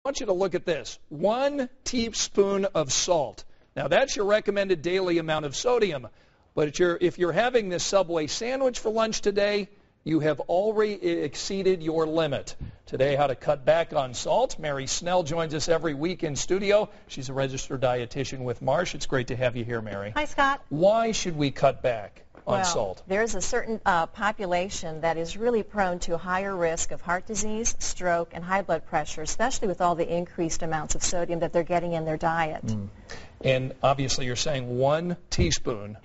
want you to look at this. 1 teaspoon of salt. Now, that's your recommended daily amount of sodium. But if you're having this Subway sandwich for lunch today, you have already exceeded your limit. Today, how to cut back on salt. Mary Snell joins us every week in studio. She's a registered dietitian with Marsh. It's great to have you here, Mary. Hi, Scott. Why should we cut back on salt? There's a certain population that is really prone to a higher risk of heart disease, stroke, and high blood pressure, especially with all the increased amounts of sodium that they're getting in their diet. And obviously you're saying 1 teaspoon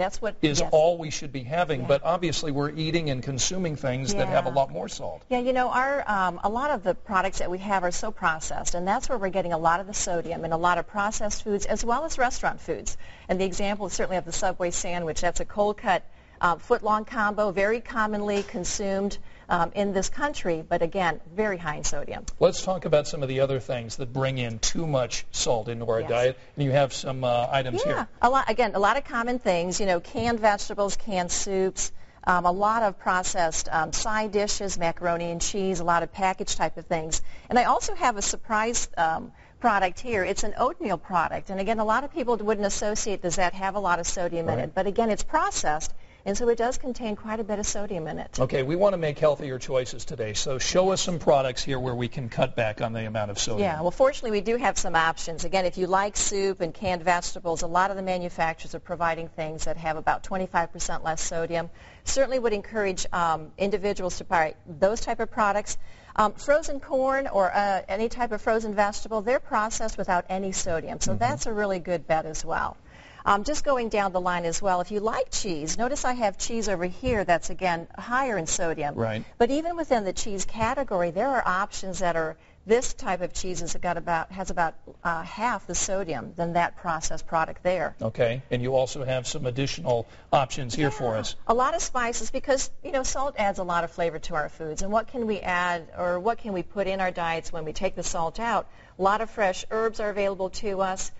is all we should be having, but obviously we're eating and consuming things that have a lot more salt. Yeah, you know, a lot of the products that we have are so processed, and that's where we're getting a lot of the sodium in a lot of processed foods as well as restaurant foods. And the example is certainly of the Subway sandwich. That's a cold-cut foot-long combo, very commonly consumed in this country, but again, very high in sodium. Let's talk about some of the other things that bring in too much salt into our diet. And you have some items here. A lot of common things, you know, canned vegetables, canned soups, a lot of processed side dishes, macaroni and cheese, a lot of packaged type of things. And I also have a surprise product here. It's an oatmeal product. And again, a lot of people wouldn't associate does that have a lot of sodium in it. But again, it's processed. And so it does contain quite a bit of sodium in it. Okay, we want to make healthier choices today. So show us some products here where we can cut back on the amount of sodium. Yeah, well, fortunately, we do have some options. Again, if you like soup and canned vegetables, a lot of the manufacturers are providing things that have about 25% less sodium. Certainly would encourage individuals to buy those type of products. Frozen corn or any type of frozen vegetable, they're processed without any sodium. So that's a really good bet as well. Just going down the line as well, if you like cheese, notice I have cheese over here that's, again, higher in sodium. Right. But even within the cheese category, there are options that are, this type of cheese has about half the sodium than that processed product there. Okay, and you also have some additional options here for us. A lot of spices because, you know, salt adds a lot of flavor to our foods. And what can we add or what can we put in our diets when we take the salt out? A lot of fresh herbs are available to us.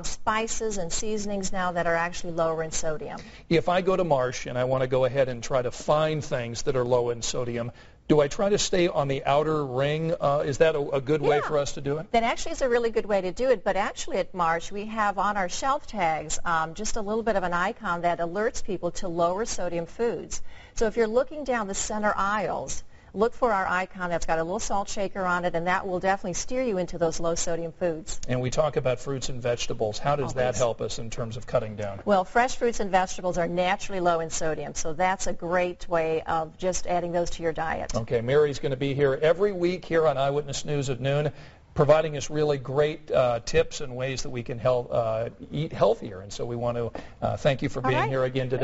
Spices and seasonings now that are actually lower in sodium. If I go to Marsh and I want to go ahead and try to find things that are low in sodium, do I try to stay on the outer ring? Is that a good way for us to do it? That actually is a really good way to do it. But actually at Marsh, we have on our shelf tags just a little bit of an icon that alerts people to lower sodium foods. So if you're looking down the center aisles, look for our icon that's got a little salt shaker on it, and that will definitely steer you into those low-sodium foods. And we talk about fruits and vegetables. How does that help us in terms of cutting down? Well, fresh fruits and vegetables are naturally low in sodium, so that's a great way of just adding those to your diet. Okay, Mary's going to be here every week here on Eyewitness News at noon, providing us really great tips and ways that we can eat healthier. And so we want to thank you for being here again today.